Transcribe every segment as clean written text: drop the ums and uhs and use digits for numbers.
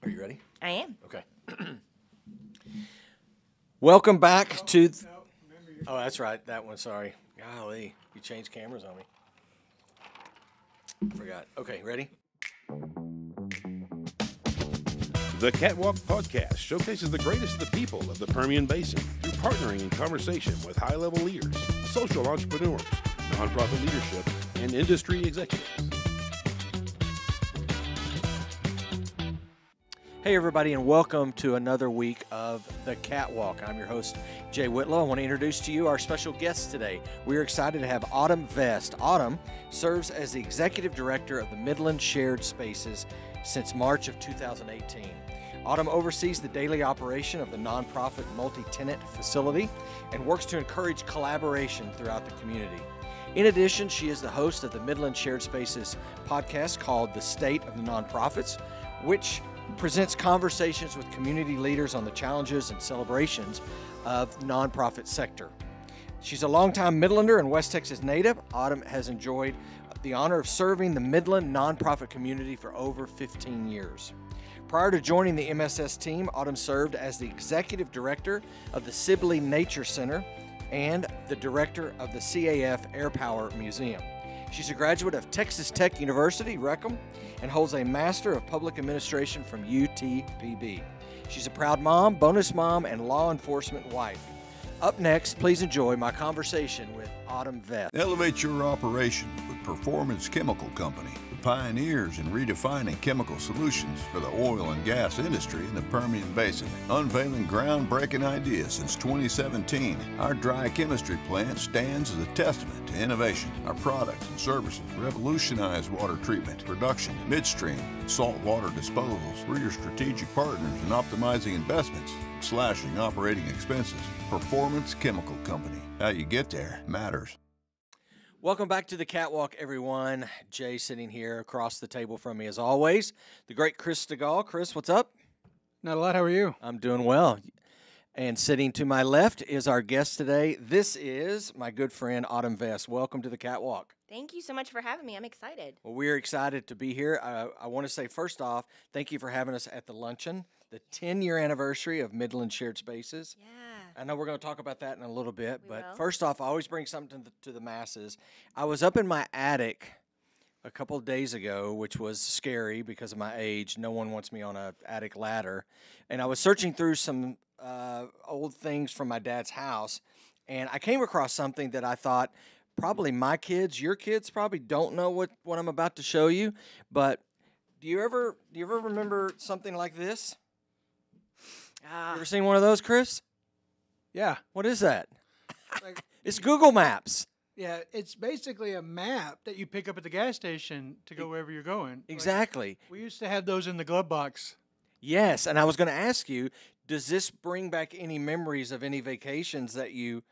Are you ready? I am. Okay. Welcome back to... Oh, that's right. That one, sorry. Golly, you changed cameras on me. Forgot. Okay, ready? The Catwalk Podcast showcases the greatest of the people of the Permian Basin through partnering in conversation with high-level leaders, social entrepreneurs, nonprofit leadership, and industry executives. Hey, everybody, and welcome to another week of The Catwalk. I'm your host, Jay Whitlow. I want to introduce to you our special guest today. We're excited to have Autumn Vest. Autumn serves as the Executive Director of the Midland Shared Spaces since March of 2018. Autumn oversees the daily operation of the nonprofit multi-tenant facility and works to encourage collaboration throughout the community. In addition, she is the host of the Midland Shared Spaces podcast called The State of the Nonprofits, which presents conversations with community leaders on the challenges and celebrations of the nonprofit sector. She's a longtime Midlander and West Texas native. Autumn has enjoyed the honor of serving the Midland nonprofit community for over 15 years. Prior to joining the MSS team, Autumn served as the Executive Director of the Sibley Nature Center and the Director of the CAF Airpower Museum. She's a graduate of Texas Tech University, Reckham, and holds a Master of Public Administration from UTPB. She's a proud mom, bonus mom, and law enforcement wife. Up next, please enjoy my conversation with Autumn Vest. Elevate your operation with Performance Chemical Company, the pioneers in redefining chemical solutions for the oil and gas industry in the Permian Basin. Unveiling groundbreaking ideas since 2017, our dry chemistry plant stands as a testament to innovation. Our products and services revolutionize water treatment, production, midstream, and saltwater disposals. We're your strategic partners in optimizing investments, slashing operating expenses. Performance Chemical Company. How you get there matters. Welcome back to the Catwalk, everyone. Jay sitting here across the table from me as always. The great Chris Stegall. Chris, what's up? Not a lot. How are you? I'm doing well. And sitting to my left is our guest today. This is my good friend, Autumn Vest. Welcome to the Catwalk. Thank you so much for having me. I'm excited. Well, we're excited to be here. I want to say, first off, thank you for having us at the luncheon, the 10-year anniversary of Midland Shared Spaces. Yeah. I know we're going to talk about that in a little bit, We but will. first off, I always bring something to the masses. I was up in my attic a couple of days ago, which was scary because of my age. No one wants me on an attic ladder. And I was searching through some old things from my dad's house, and I came across something that I thought probably my kids, your kids probably don't know what I'm about to show you, but do you ever remember something like this? You ever seen one of those, Chris? Yeah. What is that? Like, It's Google Maps. yeah, it's basically a map that you pick up at the gas station to go wherever you're going. Like, Exactly. we used to have those in the glove box. Yes, and I was going to ask you, does this bring back any memories of any vacations that you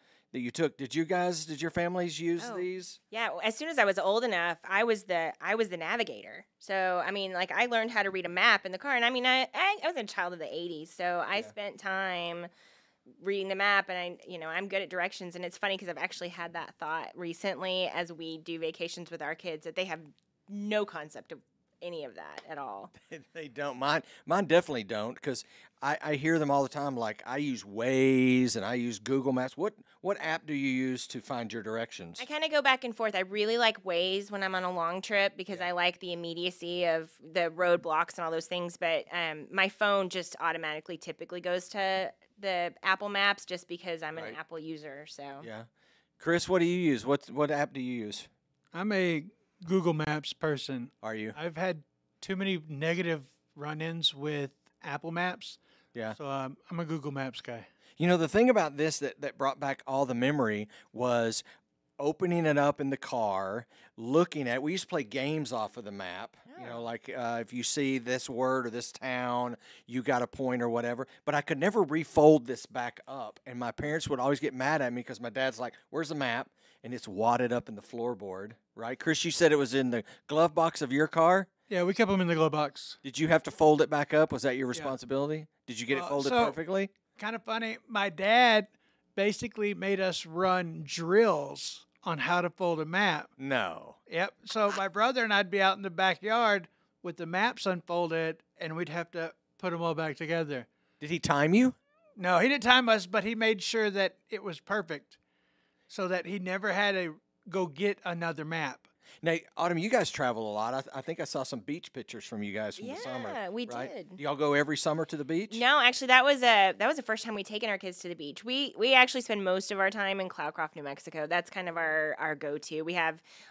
took? Did your families use Oh. these? Yeah. As soon as I was old enough, I was the navigator. So I mean, like I learned how to read a map in the car, and I mean, I was a child of the '80s, so I Yeah. spent time reading the map, and I'm good at directions. And it's funny because I've actually had that thought recently as we do vacations with our kids that they have no concept of any of that at all. They don't. Mine definitely don't, because I hear them all the time. Like, I use Waze and I use Google Maps. What app do you use to find your directions? I kind of go back and forth. I really like Waze when I'm on a long trip because I like the immediacy of the roadblocks and all those things. But my phone just automatically typically goes to the Apple Maps just because I'm an Right. Apple user. So Yeah. Chris, what do you use? What app do you use? I'm a Google Maps person. Are you? I've had too many negative run-ins with Apple Maps, Yeah. so I'm a Google Maps guy. You know, the thing about this that brought back all the memory was opening it up in the car, looking at. We used to play games off of the map. You know, like if you see this word or this town, you got a point or whatever. But I could never refold this back up, and my parents would always get mad at me because my dad's like, "Where's the map?" And it's wadded up in the floorboard, right? Chris, you said it was in the glove box of your car. Yeah, we kept them in the glove box. Did you have to fold it back up? Was that your responsibility? Did you get it folded so- perfectly? Kind of funny. My dad basically made us run drills on how to fold a map. No. Yep. So my brother and I'd be out in the backyard with the maps unfolded, and we'd have to put them all back together. Did he time you? No, he didn't time us, but he made sure that it was perfect so that he never had to go get another map. Now, Autumn, you guys travel a lot. I think I saw some beach pictures from you guys from the summer. Yeah, we right? did. Do y'all go every summer to the beach? No, actually, that was the first time we taken our kids to the beach. We actually spend most of our time in Cloudcroft, New Mexico. That's kind of our go-to.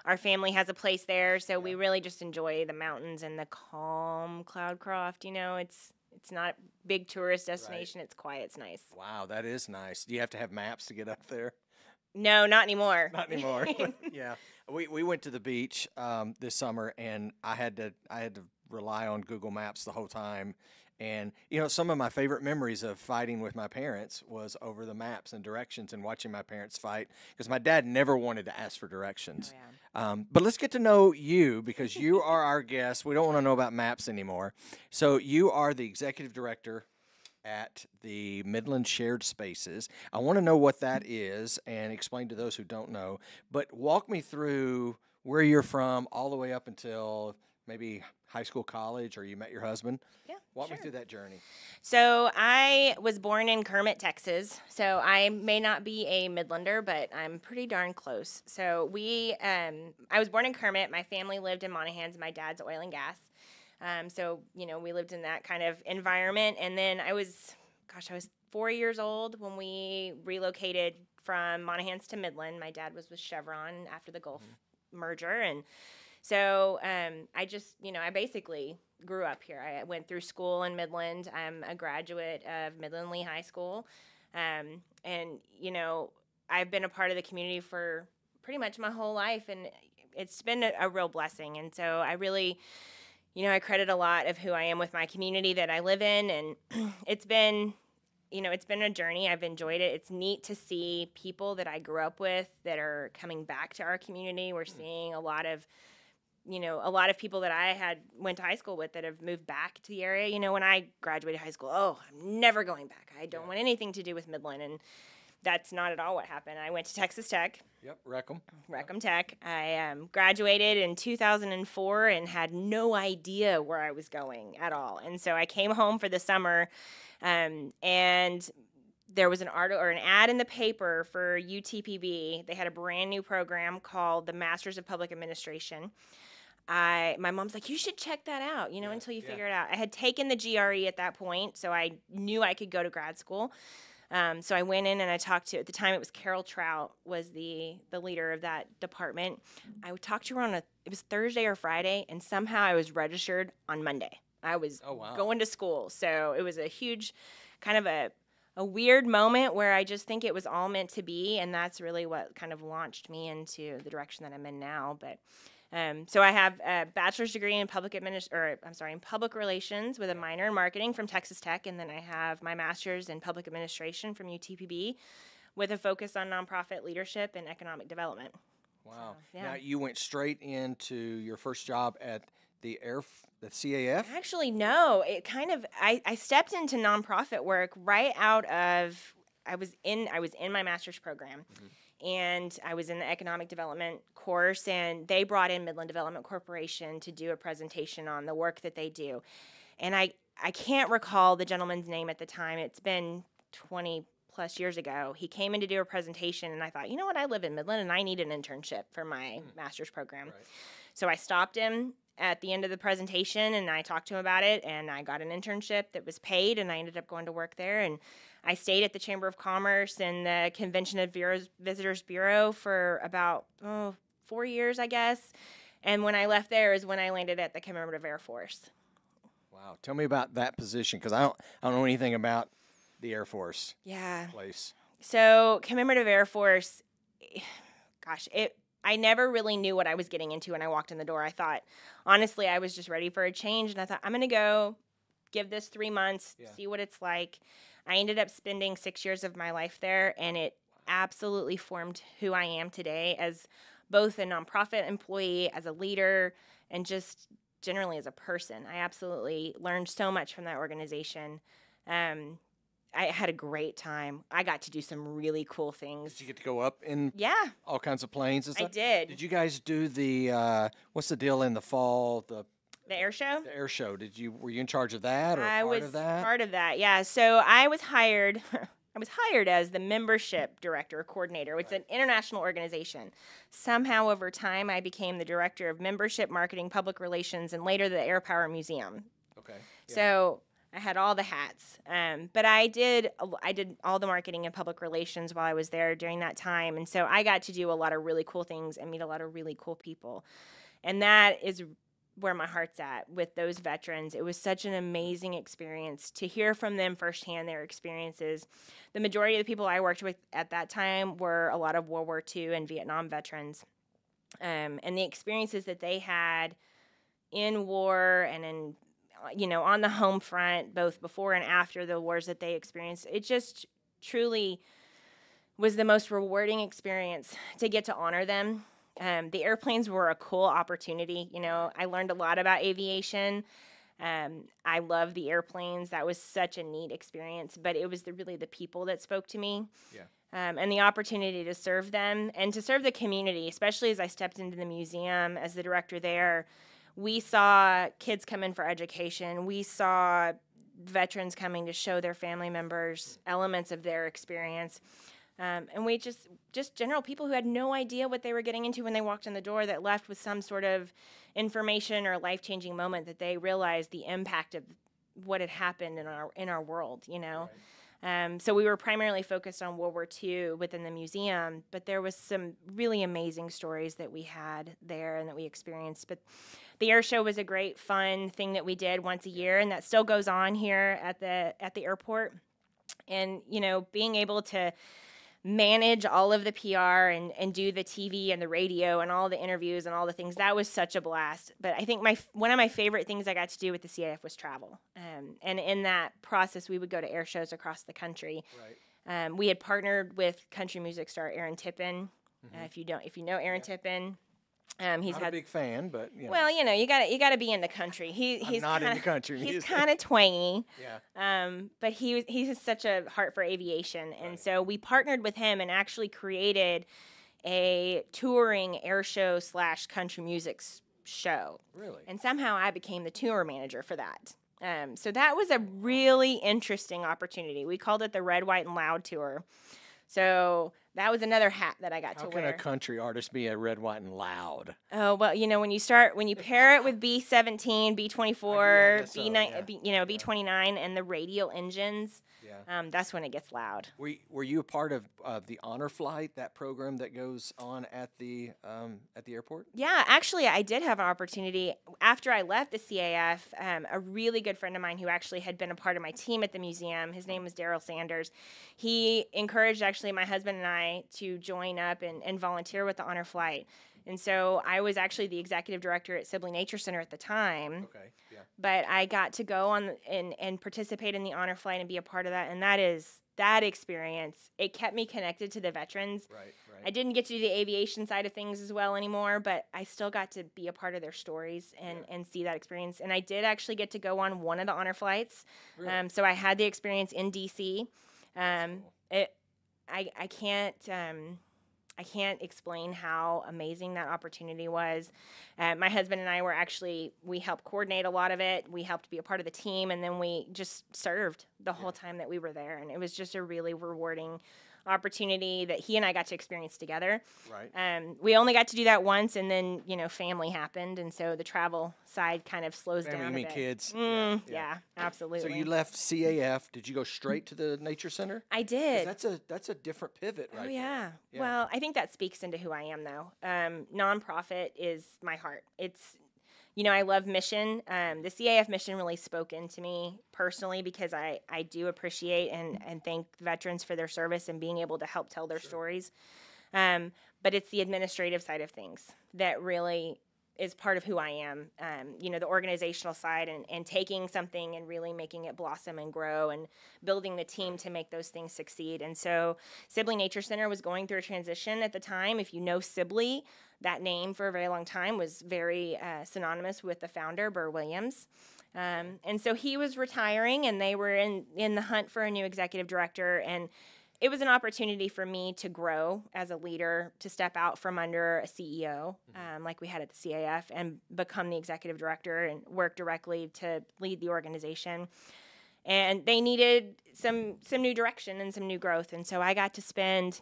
Our family has a place there, so we really just enjoy the mountains and the calm Cloudcroft. You know, it's not a big tourist destination. Right. It's quiet. It's nice. Wow, that is nice. Do you have to have maps to get up there? No, not anymore. Not anymore. Yeah, we went to the beach this summer, and I had to rely on Google Maps the whole time. And some of my favorite memories of fighting with my parents was over the maps and directions and watching my parents fight, because my dad never wanted to ask for directions. Oh, yeah. But let's get to know you, because you are our guest. We don't want to know about maps anymore. So you are the executive director at the Midland Shared Spaces. I want to know what that is and explain to those who don't know. But walk me through where you're from all the way up until maybe high school, college, or you met your husband. Yeah, Walk sure. me through that journey. So I was born in Kermit, Texas. So I may not be a Midlander, but I'm pretty darn close. So I was born in Kermit. My family lived in Monahans. My dad's oil and gas. So, we lived in that kind of environment. And then I was 4 years old when we relocated from Monahans to Midland. My dad was with Chevron after the Gulf merger. And so I basically grew up here. I went through school in Midland. I'm a graduate of Midland Lee High School. And I've been a part of the community for pretty much my whole life. And it's been a real blessing. And so I really... I credit a lot of who I am with my community that I live in, and it's been a journey. I've enjoyed it. It's neat to see people that I grew up with that are coming back to our community. We're seeing a lot of people that I went to high school with that have moved back to the area. When I graduated high school, I'm never going back. I don't want anything to do with Midland, and that's not at all what happened. I went to Texas Tech. Yep, Wreckham Tech. I graduated in 2004 and had no idea where I was going at all. And so I came home for the summer, and there was an ad in the paper for UTPB. They had a brand new program called the Masters of Public Administration. My mom's like, you should check that out, until you figure it out. I had taken the GRE at that point, so I knew I could go to grad school. So I went in and I talked to, at the time it was Carol Trout was the leader of that department. I talked to her it was Thursday or Friday, and somehow I was registered on Monday. I was going to school. So it was a huge, kind of a weird moment where I just think it was all meant to be, and that's really what kind of launched me into the direction that I'm in now. But so I have a bachelor's degree in public relations with a minor in marketing from Texas Tech, and then I have my master's in public administration from UTPB with a focus on nonprofit leadership and economic development. Wow. So, yeah. Now, you went straight into your first job at the CAF? Actually, no. It kind of I stepped into nonprofit work right out of I was in my master's program. Mm-hmm. And I was in the economic development course, and they brought in Midland Development Corporation to do a presentation on the work that they do. And I can't recall the gentleman's name at the time. It's been 20 plus years ago. He came in to do a presentation, and I thought, you know what, I live in Midland, and I need an internship for my master's program. Right. So I stopped him at the end of the presentation, and I talked to him about it, and I got an internship that was paid, and I ended up going to work there. And I stayed at the Chamber of Commerce and the Convention and Visitors Bureau for about 4 years, I guess. And when I left there is when I landed at the Commemorative Air Force. Wow. Tell me about that position, because I don't know anything about the Air Force place. So Commemorative Air Force, I never really knew what I was getting into when I walked in the door. I thought, honestly, I was just ready for a change. And I thought, I'm going to go give this 3 months, see what it's like. I ended up spending 6 years of my life there, and it absolutely formed who I am today as both a nonprofit employee, as a leader, and just generally as a person. I absolutely learned so much from that organization. I had a great time. I got to do some really cool things. Did you get to go up in all kinds of planes and stuff? I did. Did you guys do the, what's the deal in the fall, the The air show? The air show. Were you in charge of that or I part was of that? part of that, yeah. So I was hired. I was hired as the membership director or coordinator. It's an international organization. Somehow over time, I became the director of membership, marketing, public relations, and later the Airpower Museum. Okay. Yeah. So I had all the hats. But I did all the marketing and public relations while I was there during that time. And so I got to do a lot of really cool things and meet a lot of really cool people. And that is where my heart's at with those veterans. It was such an amazing experience to hear from them firsthand, their experiences. The majority of the people I worked with at that time were a lot of World War II and Vietnam veterans. And the experiences that they had in war and on the home front, both before and after the wars that they experienced, it just truly was the most rewarding experience to get to honor them. The airplanes were a cool opportunity. I learned a lot about aviation. I love the airplanes. That was such a neat experience, but it was really the people that spoke to me. Yeah. And the opportunity to serve them and to serve the community, especially as I stepped into the museum as the director there. We saw kids come in for education. We saw veterans coming to show their family members elements of their experience. And we just general people who had no idea what they were getting into when they walked in the door, that left with some sort of information or life-changing moment that they realized the impact of what had happened in our world, Right. So we were primarily focused on World War II within the museum, but there was some really amazing stories that we had there and that we experienced. But the air show was a great, fun thing that we did once a year, and that still goes on here at the airport. And, being able to manage all of the PR and do the TV and the radio and all the interviews and all the things, that was such a blast. But I think one of my favorite things I got to do with the CAF was travel. And in that process, we would go to air shows across the country. Right. We had partnered with country music star Aaron Tippin. Mm-hmm. If you know Aaron Tippin. He's not a big fan, but well, you got to be in the country. He's not in the country. He's kind of twangy. Yeah. But he has such a heart for aviation, and so we partnered with him and actually created a touring air show / country music show. Really? And somehow I became the tour manager for that. So that was a really interesting opportunity. We called it the Red, White, and Loud Tour. So that was another hat that I got to wear. How can a country artist be a red, white, and loud? Oh, well, when you pair it with B-17, B-24, B-29, and the radial engines, that's when it gets loud. Were you a part of the Honor Flight, that program that goes on at the airport? Yeah, actually, I did have an opportunity. After I left the CAF, a really good friend of mine who actually had been a part of my team at the museum, his name was Daryl Sanders, he encouraged actually my husband and I to join up and volunteer with the Honor Flight. And so I was actually the executive director at Sibley Nature Center at the time. Okay, yeah. But I got to go on and participate in the Honor Flight and be a part of that. And that experience, it kept me connected to the veterans. Right. I didn't get to do the aviation side of things as well anymore, but I still got to be a part of their stories and see that experience. And I did actually get to go on one of the Honor Flights. Really? So I had the experience in D.C. Cool. I can't explain how amazing that opportunity was. My husband and I we helped coordinate a lot of it. We helped be a part of the team, and then we just served the whole time that we were there. And it was just a really rewarding opportunity that he and I got to experience together. Right. We only got to do that once, and then, family happened, and so the travel side kind of slows down a Family, bit. kids. Yeah, absolutely. So you left CAF. Did you go straight to the Nature Center? I did. That's a different pivot, right? Oh, yeah. Yeah. Well, I think that speaks into who I am, though. Nonprofit is my heart. It's, I love mission. The CAF mission really spoke into me personally because I do appreciate and thank veterans for their service and being able to help tell their stories. But it's the administrative side of things that really is part of who I am. The organizational side and taking something and really making it blossom and grow and building the team to make those things succeed. And so Sibley Nature Center was going through a transition at the time. If you know Sibley, that name for a very long time was very synonymous with the founder, Burr Williams. And so he was retiring, and they were in the hunt for a new executive director. And it was an opportunity for me to grow as a leader, to step out from under a CEO, like we had at the CAF, and become the executive director and work directly to lead the organization. And they needed some new direction and some new growth. And so I got to spend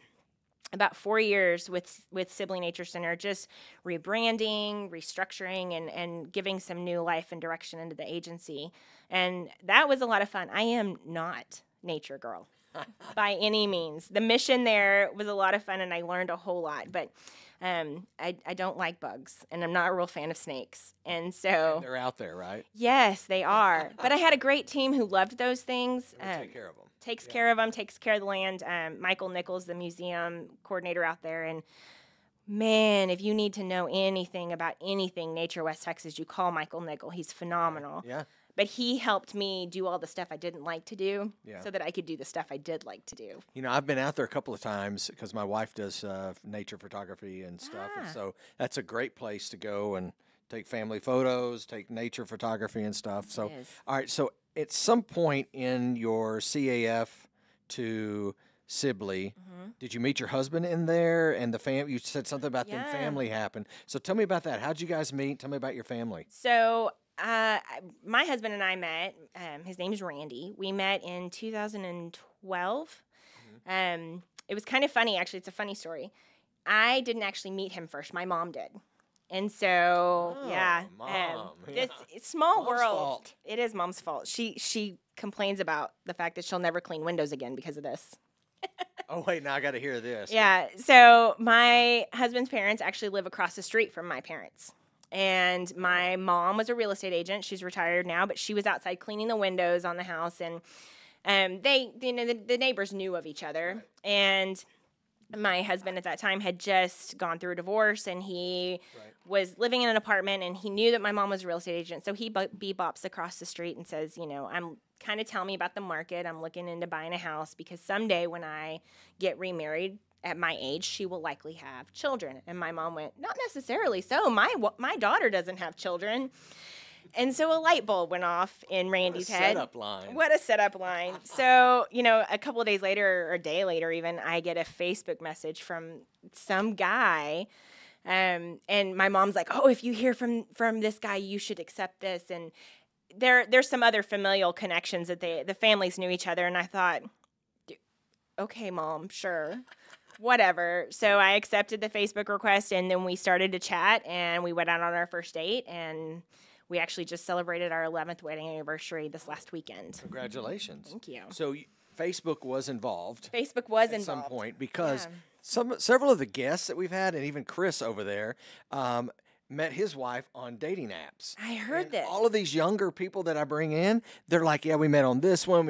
about 4 years with Sibley Nature Center, just rebranding, restructuring, and giving some new life and direction into the agency. And that was a lot of fun. I am not nature girl by any means. The mission there was a lot of fun, and I learned a whole lot. But I don't like bugs, and I'm not a real fan of snakes. And so And they're out there, right? yes, they are. But I had a great team who loved those things. Take care of them. Takes care of them, takes care of the land. Michael Nichols, the museum coordinator out there. And man, if you need to know anything about anything Nature West Texas, you call Michael Nichols. He's phenomenal. Yeah. But he helped me do all the stuff I didn't like to do Yeah. so that I could do the stuff I did like to do. You know, I've been out there a couple of times because my wife does nature photography and stuff. And Ah. so that's a great place to go and take family photos, take nature photography and stuff. So, It is. all right. So at some point in your CAF to Sibley, did you meet your husband in there and the family? You said something about them Yeah. family happened. So tell me about that. How'd you guys meet? Tell me about your family. So my husband and I met. His name's Randy. We met in 2012. It was kind of funny, actually. It's a funny story. I didn't actually meet him first. My mom did. And so, yeah, Mom. this Yeah. it's small Mom's world. fault. It is mom's fault. She complains about the fact that she'll never clean windows again because of this. Oh, wait. Now I got to hear this. Yeah. So my husband's parents actually live across the street from my parents. And my mom was a real estate agent. She's retired now, but she was outside cleaning the windows on the house. And the neighbors knew of each other. Right. And my husband at that time had just gone through a divorce, and he was living in an apartment, and he knew that my mom was a real estate agent. So he bebops across the street and says, I'm kind of telling me about the market. I'm looking into buying a house because someday when I get remarried at my age, she will likely have children. And my mom went, not necessarily so. My daughter doesn't have children. And so a light bulb went off in Randy's head. Setup line. What a setup line. So, a couple of days later, or a day later even, I get a Facebook message from some guy. And my mom's like, oh, if you hear from this guy, you should accept this. And there's some other familial connections that the families knew each other. And I thought, okay, Mom, sure. Whatever. So I accepted the Facebook request, and then we started to chat, and we went out on our first date, and we actually just celebrated our 11th wedding anniversary this last weekend. Congratulations. Thank you. So Facebook was involved Facebook was at involved. some point because Yeah. several of the guests that we've had, and even Chris over there, met his wife on dating apps. I heard And this. all of these younger people that I bring in, they're like, yeah, we met on this one,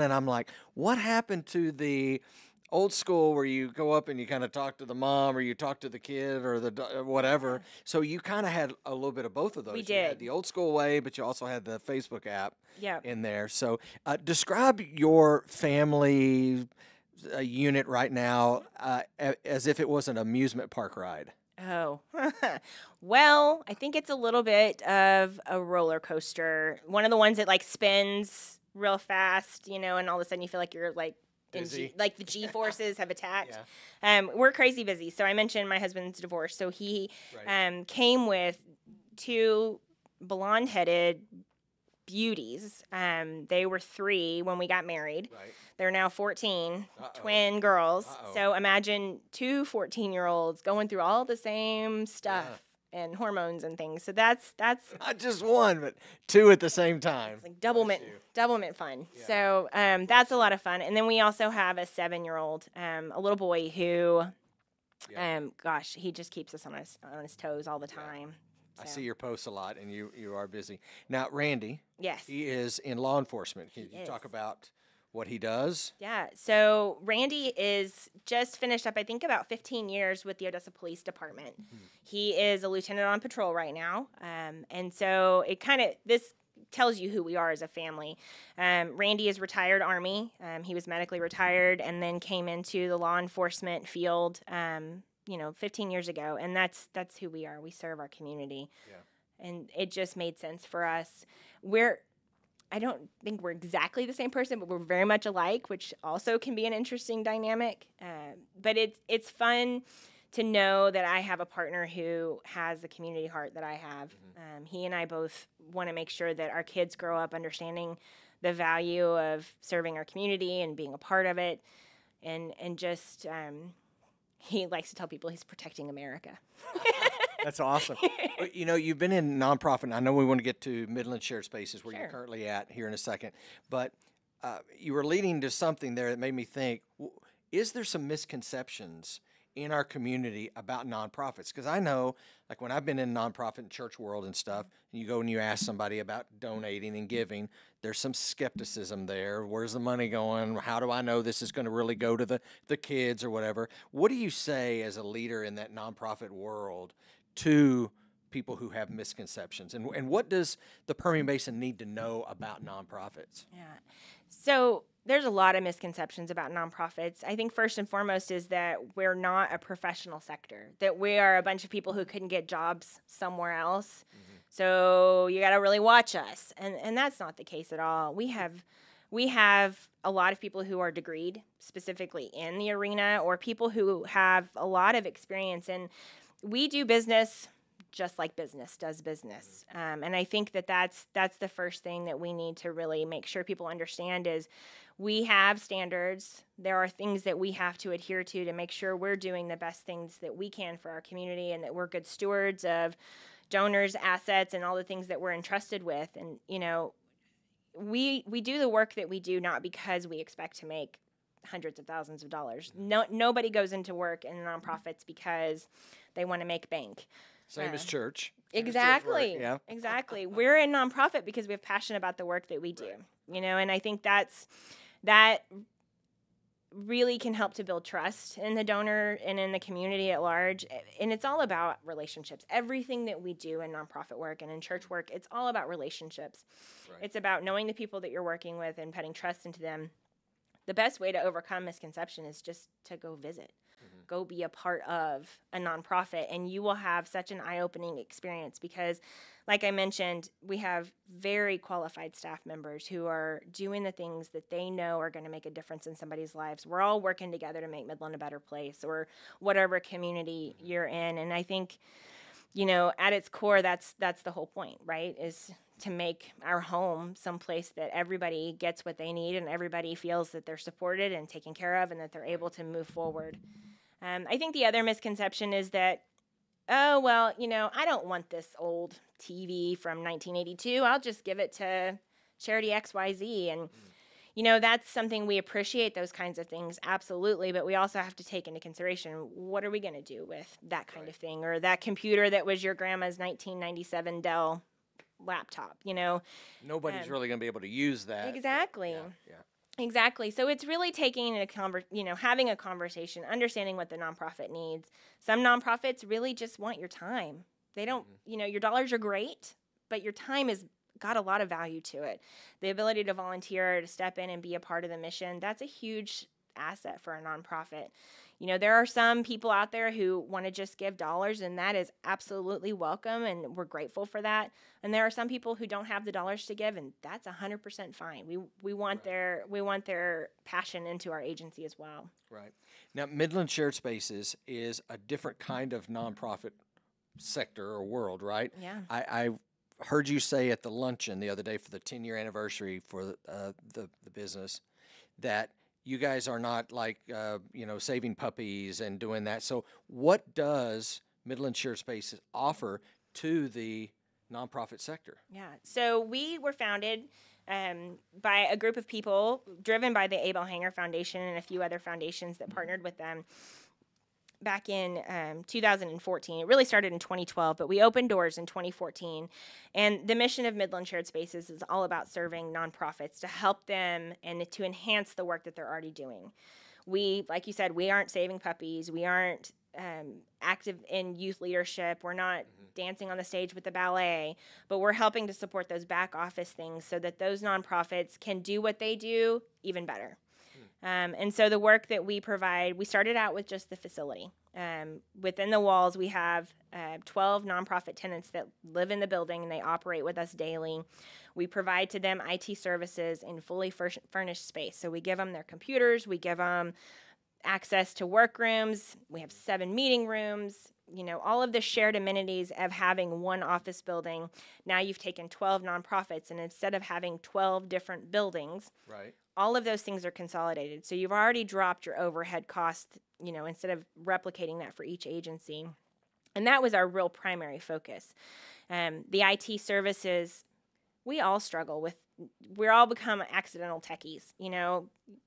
and I'm like, what happened to the old school where you go up and you kind of talk to the mom or you talk to the kid or whatever? So you kind of had a little bit of both of those. We You had did. the old school way, but you also had the Facebook app Yeah. in there. So describe your family unit right now as if it was an amusement park ride. Oh, well, I think it's a little bit of a roller coaster. One of the ones that Mm-hmm. spins real fast, and all of a sudden you feel like you're Busy. like the G forces have attacked. Yeah. We're crazy busy. So I mentioned my husband's divorce. So he came with two blonde-headed beauties. They were 3 when we got married. Right. They're now 14, Uh-oh. twin girls. Uh-oh. So imagine 2 14-year-olds going through all the same stuff and hormones and things. So that's Not just one, but 2 at the same time. like double mint fun. Yeah. So that's a lot of fun. And then we also have a 7-year-old, a little boy who, gosh, he just keeps us on his toes all the time. I So, see your posts a lot, and you are busy. Now, Randy, yes. he is in law enforcement. Can He you talk is. about what he does? Yeah. So Randy is just finished up, I think, about 15 years with the Odessa Police Department. He is a lieutenant on patrol right now. And so this tells you who we are as a family. Randy is retired Army. He was medically retired and then came into the law enforcement field, 15 years ago. And that's who we are. We serve our community. Yeah. And it just made sense for us. I don't think we're exactly the same person, but we're very much alike, which also can be an interesting dynamic. But it's fun to know that I have a partner who has the community heart that I have. He and I both want to make sure that our kids grow up understanding the value of serving our community and being a part of it. And just, he likes to tell people he's protecting America. That's awesome. You know, you've been in nonprofit, and I know we want to get to Midland Shared Spaces where you're currently at here in a second, but you were leading to something there that made me think, is there some misconceptions in our community about nonprofits? Because I know, like when I've been in nonprofit and church world and stuff, and you go and you ask somebody about donating and giving, there's some skepticism there. Where's the money going? How do I know this is going to really go to the kids or whatever? What do you say as a leader in that nonprofit world to people who have misconceptions? And what does the Permian Basin need to know about nonprofits? Yeah. So there's a lot of misconceptions about nonprofits. I think first and foremost is that we're not a professional sector, that we are a bunch of people who couldn't get jobs somewhere else. So you got to really watch us. And that's not the case at all. We have a lot of people who are degreed specifically in the arena, or people who have a lot of experience. And we do business just like business does business. And I think that's the first thing that we need to really make sure people understand is we have standards. There are things that we have to adhere to make sure we're doing the best things that we can for our community, and that we're good stewards of donors' assets and all the things that we're entrusted with. And, you know, we do the work that we do not because we expect to make hundreds of thousands of dollars. Nobody goes into work in nonprofits because they want to make bank. Same as church. Exactly. Church work, yeah. Exactly. We're a nonprofit because we have passion about the work that we do. Right. You know, and I think that really can help to build trust in the donor and in the community at large. And it's all about relationships. Everything that we do in nonprofit work and in church work, it's all about relationships. Right. It's about knowing the people that you're working with and putting trust into them. The best way to overcome misconception is just to go visit. Go be a part of a nonprofit, and you will have such an eye-opening experience because, like I mentioned, we have very qualified staff members who are doing the things that they know are going to make a difference in somebody's lives. We're all working together to make Midland a better place, or whatever community you're in. And I think, you know, at its core, that's the whole point, right? Is to make our home someplace that everybody gets what they need and everybody feels that they're supported and taken care of and that they're able to move forward. I think the other misconception is that, oh, well, you know, I don't want this old TV from 1982. I'll just give it to Charity XYZ. And, you know, that's something we appreciate, those kinds of things, absolutely. But we also have to take into consideration, what are we going to do with that kind of thing? Or that computer that was your grandma's 1997 Dell laptop, you know? Nobody's really going to be able to use that. Exactly. Yeah. Exactly. So it's really taking having a conversation, understanding what the nonprofit needs. Some nonprofits really just want your time. They don't, you know, your dollars are great, but your time has got a lot of value to it. The ability to volunteer, to step in and be a part of the mission, that's a huge asset for a nonprofit. You know, there are some people out there who want to just give dollars, and that is absolutely welcome, and we're grateful for that. And there are some people who don't have the dollars to give, and that's 100% fine. We want their passion into our agency as well. Right. Now, Midland Shared Spaces is a different kind of nonprofit sector or world, right? Yeah. I heard you say at the luncheon the other day for the 10-year anniversary for the business that you guys are not like, saving puppies and doing that. So what does Midland Shared Spaces offer to the nonprofit sector? Yeah. So we were founded by a group of people driven by the Abel Hanger Foundation and a few other foundations that partnered with them back in 2014. It really started in 2012, but we opened doors in 2014. And the mission of Midland Shared Spaces is all about serving nonprofits to help them and to enhance the work that they're already doing. We, like you said, we aren't saving puppies. We aren't active in youth leadership. We're not dancing on the stage with the ballet, but we're helping to support those back office things so that those nonprofits can do what they do even better. And so the work that we provide, we started out with just the facility. Within the walls, we have 12 nonprofit tenants that live in the building, and they operate with us daily. We provide to them IT services in fully furnished space. So we give them their computers, we give them access to workrooms, we have 7 meeting rooms, all of the shared amenities of having one office building. Now you've taken 12 nonprofits, and instead of having 12 different buildings, Right. all of those things are consolidated. So you've already dropped your overhead costs, instead of replicating that for each agency. And that was our real primary focus. The IT services, we all struggle with. We're all become accidental techies.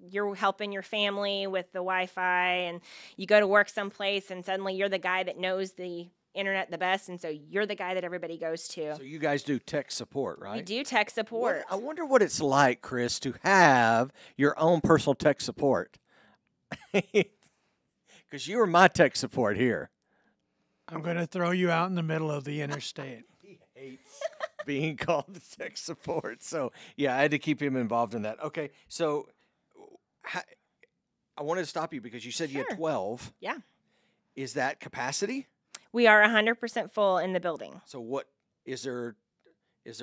You're helping your family with the Wi-Fi, and you go to work someplace, and suddenly you're the guy that knows the internet the best, and so you're the guy that everybody goes to. So you guys do tech support, right? We do tech support. I wonder what it's like, Chris, to have your own personal tech support. Because you are my tech support here. I'm going to throw you out in the middle of the interstate. He hates being called the tech support. So, yeah, I had to keep him involved in that. Okay, so I wanted to stop you because you said you had 12. Yeah. Is that capacity? We are 100% full in the building. So what is there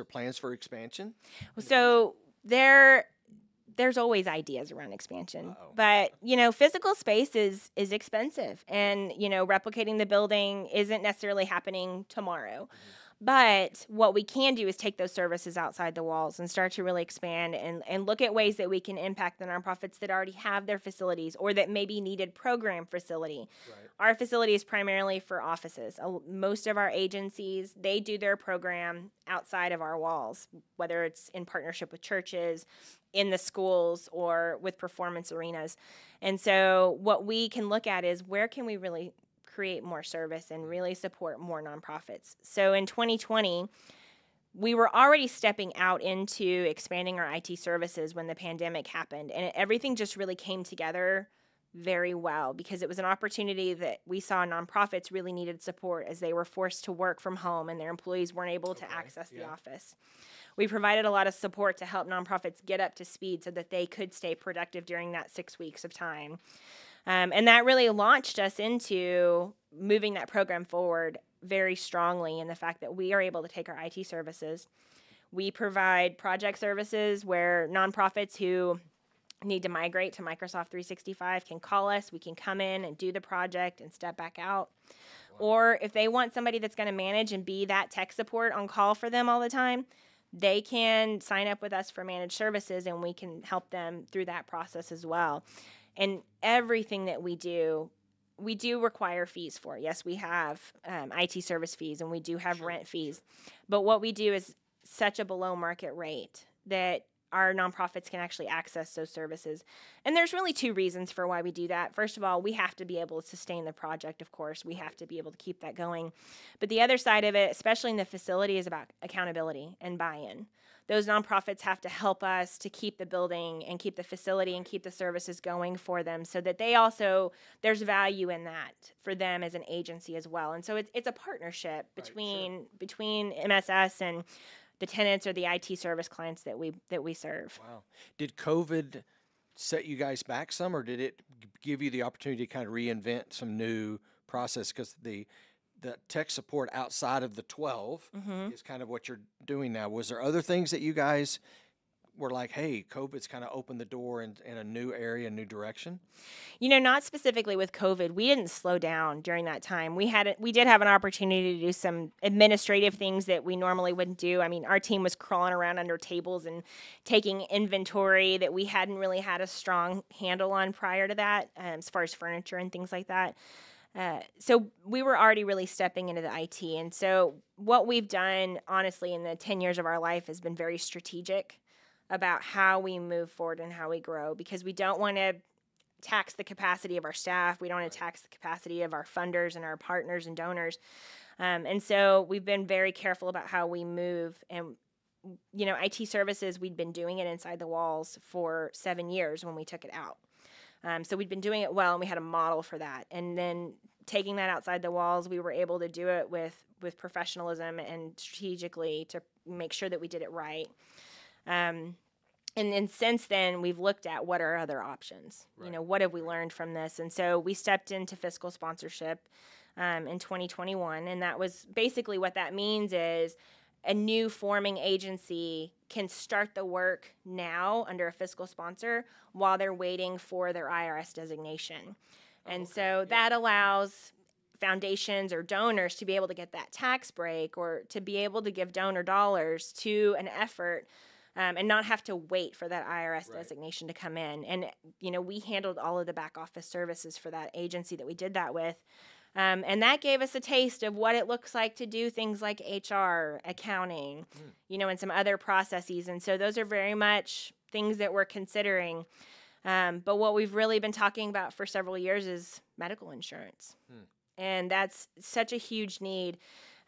plans for expansion? So there's always ideas around expansion. Uh-oh. But, physical space is expensive, and, replicating the building isn't necessarily happening tomorrow. Mm-hmm. But what we can do is take those services outside the walls and start to really expand and look at ways that we can impact the nonprofits that already have their facilities or that maybe needed program facility. Right. Our facility is primarily for offices. Most of our agencies, they do their program outside of our walls, whether it's in partnership with churches, in the schools, or with performance arenas. And so what we can look at is where can we really create more service and really support more nonprofits. So in 2020, we were already stepping out into expanding our IT services when the pandemic happened, and everything just really came together very well because it was an opportunity that we saw nonprofits really needed support as they were forced to work from home and their employees weren't able to access the office. We provided a lot of support to help nonprofits get up to speed so that they could stay productive during that 6 weeks of time. And that really launched us into moving that program forward very strongly in the fact that we are able to take our IT services. We provide project services where nonprofits who need to migrate to Microsoft 365 can call us. We can come in and do the project and step back out. Wow. Or if they want somebody that's going to manage and be that tech support on call for them all the time, they can sign up with us for managed services, and we can help them through that process as well. And everything that we do require fees for. Yes, we have IT service fees, and we do have rent fees. But what we do is such a below market rate that our nonprofits can actually access those services. And there's really 2 reasons for why we do that. First of all, we have to be able to sustain the project, of course. We have to be able to keep that going. But the other side of it, especially in the facility, is about accountability and buy-in. Those nonprofits have to help us to keep the building and keep the facility and keep the services going for them so that they also, there's value in that for them as an agency as well. And so it's a partnership between MSS and the tenants or the IT service clients that we serve. Wow. Did COVID set you guys back some, or did it give you the opportunity to kind of reinvent some new process? Because the tech support outside of the 12 is kind of what you're doing now. Was there other things that you guys were like, hey, COVID's kind of opened the door in a new area, a new direction? Not specifically with COVID. We didn't slow down during that time. We did have an opportunity to do some administrative things that we normally wouldn't do. I mean, our team was crawling around under tables and taking inventory that we hadn't really had a strong handle on prior to that, as far as furniture and things like that. So we were already really stepping into the IT. And so what we've done, honestly, in the 10 years of our life has been very strategic about how we move forward and how we grow, because we don't want to tax the capacity of our staff. We don't want to tax the capacity of our funders and our partners and donors. And so we've been very careful about how we move. And, IT services, we'd been doing it inside the walls for 7 years when we took it out. So we'd been doing it well, and we had a model for that. And then taking that outside the walls, we were able to do it with professionalism and strategically to make sure that we did it right. And then since then, we've looked at what are other options. Right. You know, what have we learned from this? And so we stepped into fiscal sponsorship in 2021. And that was basically what that means is a new forming agency can start the work now under a fiscal sponsor while they're waiting for their IRS designation. And so that allows foundations or donors to be able to get that tax break or to be able to give donor dollars to an effort and not have to wait for that IRS designation to come in. And, you know, we handled all of the back office services for that agency that we did that with. And that gave us a taste of what it looks like to do things like HR, accounting, you know, and some other processes. And so those are very much things that we're considering. But what we've really been talking about for several years is medical insurance. And that's such a huge need.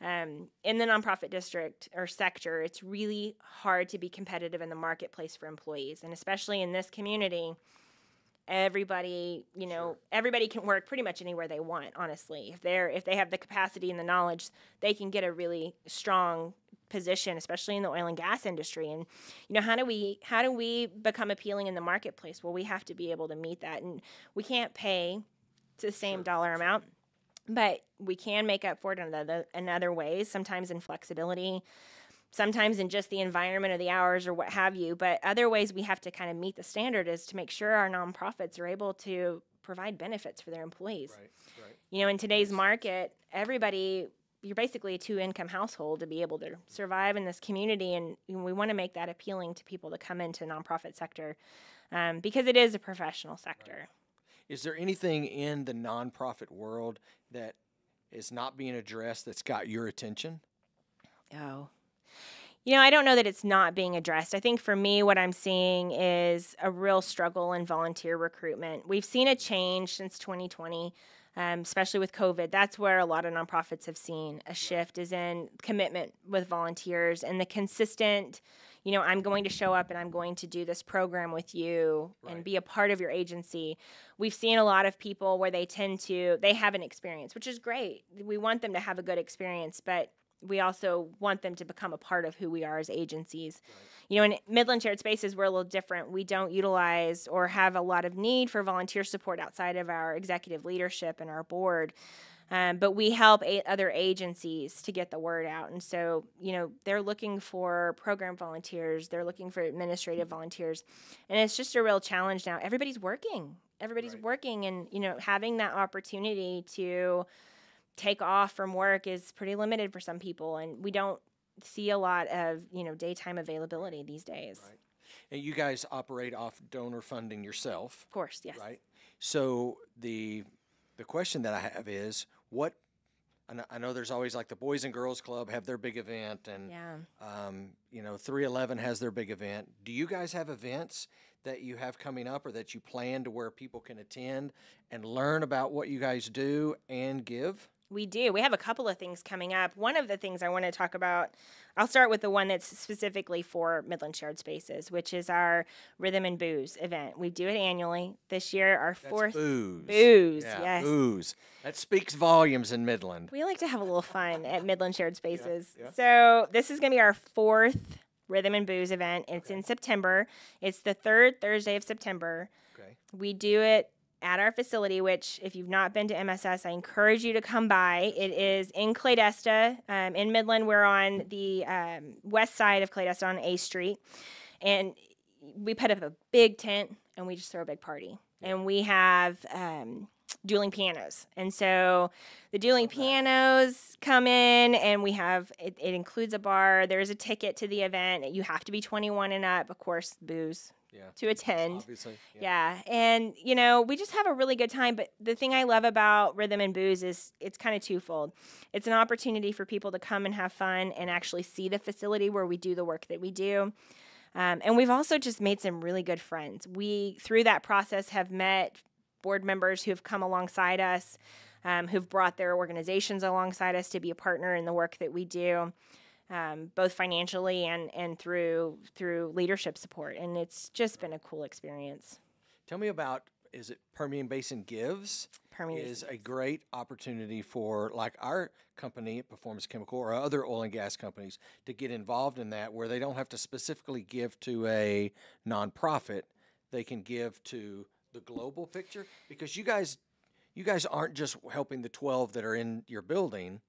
In the nonprofit district or sector, it's really hard to be competitive in the marketplace for employees. And especially in this community, everybody, you know, everybody can work pretty much anywhere they want, honestly. If they have the capacity and the knowledge, they can get a really strong position, especially in the oil and gas industry. And, you know, how do we become appealing in the marketplace? Well, we have to be able to meet that. And we can't pay the same dollar amount. But we can make up for it in other ways, sometimes in flexibility, sometimes in just the environment or the hours or what have you. But other ways we have to kind of meet the standard is to make sure our nonprofits are able to provide benefits for their employees. Right. You know, in today's market, you're basically a two-income household to be able to survive in this community. And we want to make that appealing to people to come into the nonprofit sector because it is a professional sector. Right. Is there anything in the nonprofit world that is not being addressed that's got your attention? Oh. You know, I don't know that it's not being addressed. I think for me, what I'm seeing is a real struggle in volunteer recruitment. We've seen a change since 2020, especially with COVID. That's where a lot of nonprofits have seen a shift is in commitment with volunteers and the consistent, you know, I'm going to show up and I'm going to do this program with you and be a part of your agency. We've seen a lot of people where they have an experience, which is great. We want them to have a good experience, but we also want them to become a part of who we are as agencies. You know, in Midland Shared Spaces, we're a little different. We don't utilize or have a lot of need for volunteer support outside of our executive leadership and our board. But we help other agencies to get the word out. And so, you know, they're looking for program volunteers. They're looking for administrative volunteers. And it's just a real challenge now. Everybody's working. And, you know, having that opportunity to take off from work is pretty limited for some people. And we don't see a lot of, you know, daytime availability these days. Right. And you guys operate off donor funding yourself. Of course, yes. Right. So the question that I have is, I know there's always like the Boys and Girls Club have their big event, and you know, 311 has their big event. Do you guys have events that you have coming up or that you plan to where people can attend and learn about what you guys do and give? We do. We have a couple of things coming up. One of the things I want to talk about, I'll start with the one that's specifically for Midland Shared Spaces, which is our Rhythm and Booze event. We do it annually. This year, our fourth. Booze. Booze, Yeah, yes. Booze. That speaks volumes in Midland. We like to have a little fun at Midland Shared Spaces. Yeah. So this is going to be our fourth Rhythm and Booze event. It's in September. It's the third Thursday of September. Okay. We do it at our facility, which if you've not been to MSS, I encourage you to come by. It is in Cladesta. In Midland, we're on the west side of Cladesta on A Street. And we put up a big tent and we just throw a big party. And we have dueling pianos. And so the dueling pianos come in and we have, it includes a bar. There's a ticket to the event. You have to be 21 and up, of course, booze. To attend. Obviously. Yeah. And, you know, we just have a really good time. But the thing I love about Rhythm and Booze is it's kind of twofold. It's an opportunity for people to come and have fun and actually see the facility where we do the work that we do. And we've also just made some really good friends. We, through that process, have met board members who have come alongside us, who've brought their organizations alongside us to be a partner in the work that we do. Both financially and through leadership support. And it's just been a cool experience. Tell me about is it Permian Basin Gives? Permian is Basin a great opportunity for like our company, Performance Chemical, or other oil and gas companies to get involved in that, where they don't have to specifically give to a nonprofit. They can give to the global picture, because you guys aren't just helping the 12 that are in your building.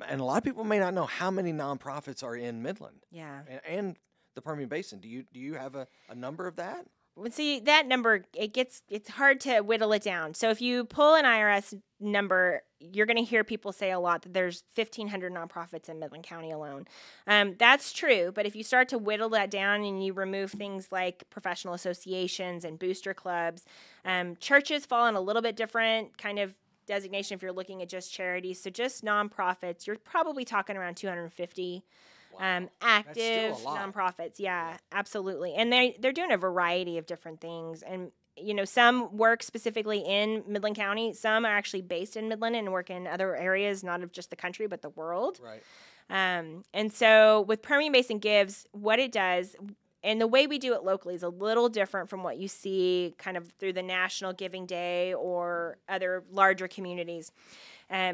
And a lot of people may not know how many nonprofits are in Midland. Yeah. And the Permian Basin. Do you have a number of that? Well, see, that number, it's hard to whittle it down. So if you pull an IRS number, you're going to hear people say a lot that there's 1,500 nonprofits in Midland County alone. That's true, but if you start to whittle that down and you remove things like professional associations and booster clubs, churches fall in a little bit different kind of designation if you're looking at just charities. So just nonprofits, you're probably talking around 250. Wow. Active That's still a lot. nonprofits, yeah, absolutely, and they're doing a variety of different things, and some work specifically in Midland County, some are actually based in Midland and work in other areas, not of just the country but the world. Right. And so with Permian Basin Gives, what it does, and the way we do it locally is a little different from what you see kind of through the National Giving Day or other larger communities.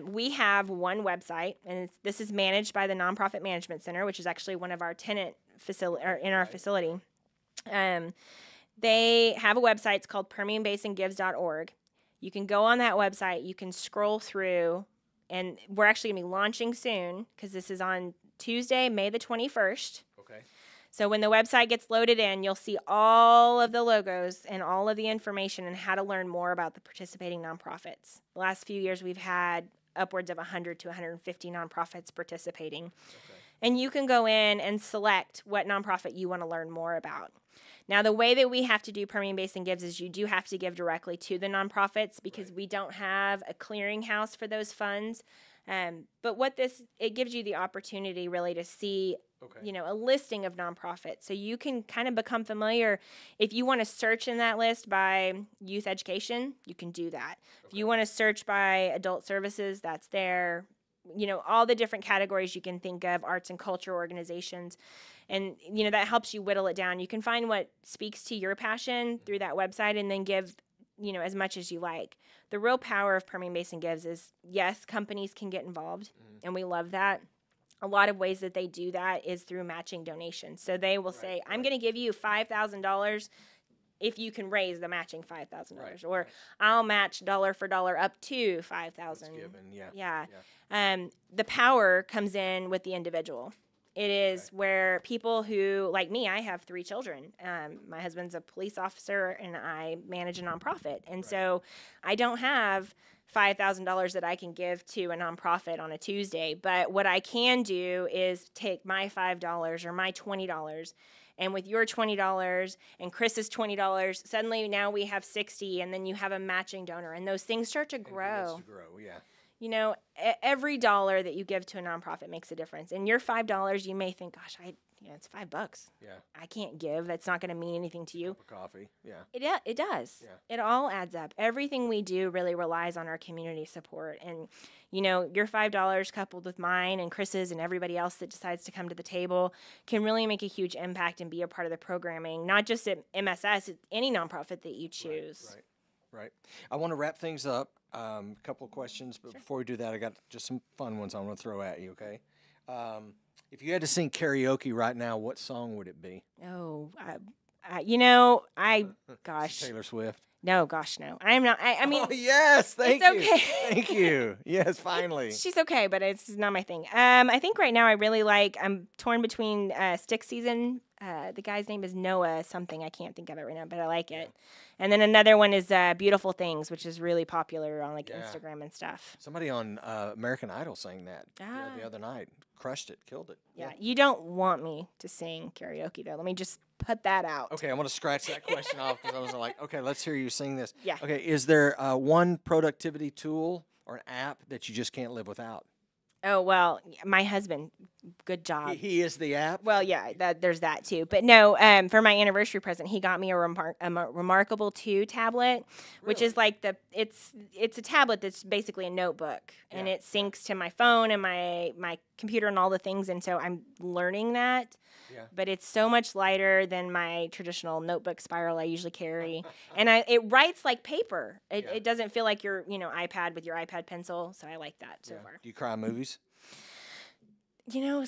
We have one website, and this is managed by the Nonprofit Management Center, which is actually one of our tenant in our facility. They have a website. It's called PermianBasinGives.org. You can go on that website. You can scroll through, and we're actually going to be launching soon because this is on Tuesday, May the 21st. Okay. So when the website gets loaded in, you'll see all of the logos and all of the information and how to learn more about the participating nonprofits. The last few years, we've had upwards of 100 to 150 nonprofits participating. Okay. And you can go in and select what nonprofit you want to learn more about. Now, the way that we have to do Permian Basin Gives is you do have to give directly to the nonprofits because we don't have a clearinghouse for those funds. But it gives you the opportunity really to see a listing of nonprofits. So you can kind of become familiar. If you want to search in that list by youth education, you can do that. Okay. If you want to search by adult services, that's there. All the different categories you can think of, arts and culture organizations. And, that helps you whittle it down. You can find what speaks to your passion through that website and then give as much as you like. The real power of Permian Basin Gives is, yes, companies can get involved, and we love that. A lot of ways that they do that is through matching donations. So they will say, I'm going to give you $5,000 if you can raise the matching $5,000, or I'll match dollar for dollar up to $5,000. Yeah. The power comes in with the individual. It is where people who, like me, I have 3 children. My husband's a police officer, and I manage a nonprofit. And so I don't have $5,000 that I can give to a nonprofit on a Tuesday. But what I can do is take my $5 or my $20, and with your $20 and Chris's $20, suddenly now we have $60, and then you have a matching donor, and those things start to grow. Every dollar that you give to a nonprofit makes a difference. And your $5, you may think, gosh, it's $5. Yeah. I can't give. That's not going to mean anything to you. Cup of coffee. Yeah. It does. Yeah. It all adds up. Everything we do really relies on our community support. And, your $5 coupled with mine and Chris's and everybody else that decides to come to the table can really make a huge impact and be a part of the programming, not just at MSS, it's any nonprofit that you choose. Right. I want to wrap things up. A couple of questions, but before we do that, I got just some fun ones I want to throw at you, okay? If you had to sing karaoke right now, what song would it be? Oh, gosh. Taylor Swift. No, gosh, no. I'm not. I mean. Oh, yes. Thank you. Okay. Thank you. Yes, finally. She's okay, but it's not my thing. I think right now I'm torn between Stick Season. The guy's name is Noah something. I can't think of it right now, but I like it. And then another one is Beautiful Things, which is really popular on Instagram and stuff. Somebody on American Idol sang that the other night. Crushed it, killed it. Yeah, you don't want me to sing karaoke, though. Let me just put that out. Okay, I want to scratch that question off because I was like, okay, let's hear you sing this. Yeah. Okay, is there one productivity tool or an app that you just can't live without? Oh, well, my husband, good job. He is the app. Well, yeah, there's that too. But no, for my anniversary present, he got me a Remarkable 2 tablet, which is like it's a tablet that's basically a notebook, and it syncs to my phone and my computer and all the things. And so I'm learning that. Yeah. But it's so much lighter than my traditional notebook spiral I usually carry, and it writes like paper. It doesn't feel like your iPad with your iPad pencil. So I like that so far. Do you cry in movies?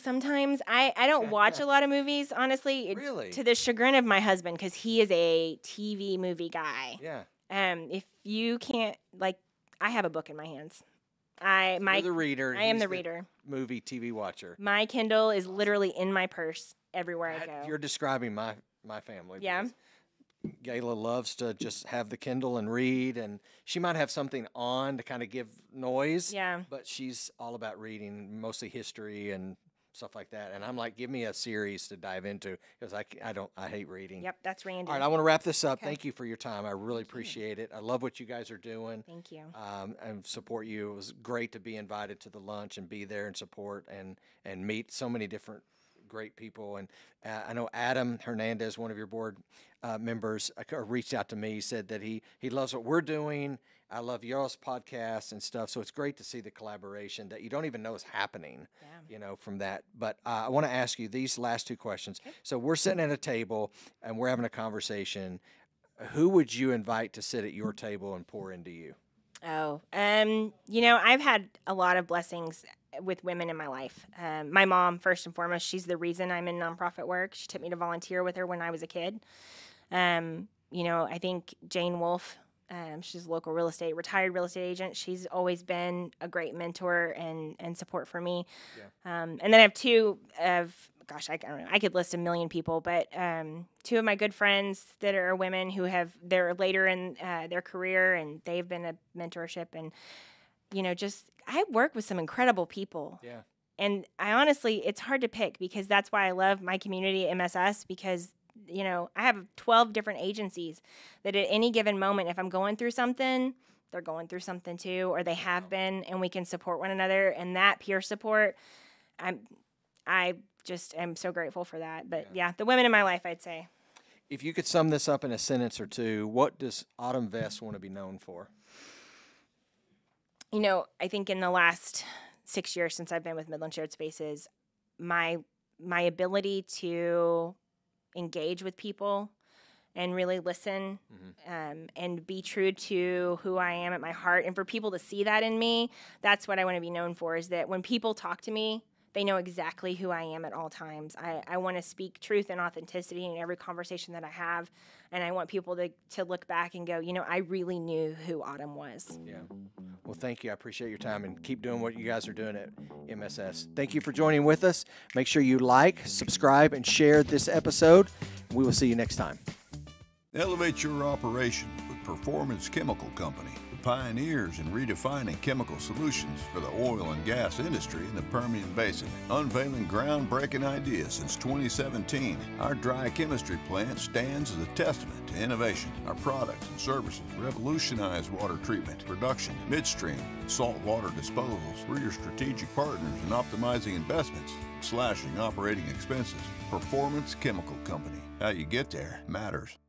Sometimes I don't watch a lot of movies, honestly. Really? To the chagrin of my husband, because he is a TV movie guy. Yeah. If you can't, I have a book in my hands. You're the reader. I am the reader. Movie, TV watcher. My Kindle is literally in my purse everywhere I go. You're describing my family. Yeah. Gayla loves to just have the Kindle and read, and she might have something on to kind of give noise. Yeah. But she's all about reading, mostly history and stuff like that. And I'm like, give me a series to dive into because I hate reading. Yep, that's Randy. All right, I want to wrap this up. Okay. Thank you for your time. I really appreciate it. I love what you guys are doing. Thank you. And support you. It was great to be invited to the lunch and be there and support and meet so many different great people. And I know Adam Hernandez, one of your board members, reached out to me, said that he loves what we're doing. I love y'all's podcasts and stuff. So it's great to see the collaboration that you don't even know is happening, from that. But I want to ask you these last two questions. Okay. So we're sitting at a table and we're having a conversation. Who would you invite to sit at your table and pour into you? Oh, I've had a lot of blessings with women in my life. My mom, first and foremost, she's the reason I'm in nonprofit work. She took me to volunteer with her when I was a kid. I think Jane Wolfe, she's a local retired real estate agent. She's always been a great mentor and support for me. Yeah. And then I have two of, I don't know, I could list a million people, but two of my good friends that are women who they're later in their career and they've been a mentorship and, I work with some incredible people. Yeah. And I honestly, it's hard to pick because that's why I love my community at MSS because, I have 12 different agencies that at any given moment, if I'm going through something, they're going through something too, or they have been, and we can support one another. And that peer support, I just am so grateful for that. But yeah, the women in my life, I'd say. If you could sum this up in a sentence or two, what does Autumn Vest want to be known for? I think in the last 6 years since I've been with Midland Shared Spaces, my ability to engage with people and really listen and be true to who I am at my heart, and for people to see that in me, that's what I want to be known for, is that when people talk to me, they know exactly who I am at all times. I want to speak truth and authenticity in every conversation that I have, and I want people to look back and go, I really knew who Autumn was. Yeah. Well, thank you. I appreciate your time, and keep doing what you guys are doing at MSS. Thank you for joining with us. Make sure you like, subscribe, and share this episode. We will see you next time. Elevate your operation with Performance Chemical Company, the pioneers in redefining chemical solutions for the oil and gas industry in the Permian Basin. Unveiling groundbreaking ideas since 2017, our dry chemistry plant stands as a testament to innovation. Our products and services revolutionize water treatment, production, midstream, and saltwater disposals. We're your strategic partners in optimizing investments, slashing operating expenses. Performance Chemical Company. How you get there matters.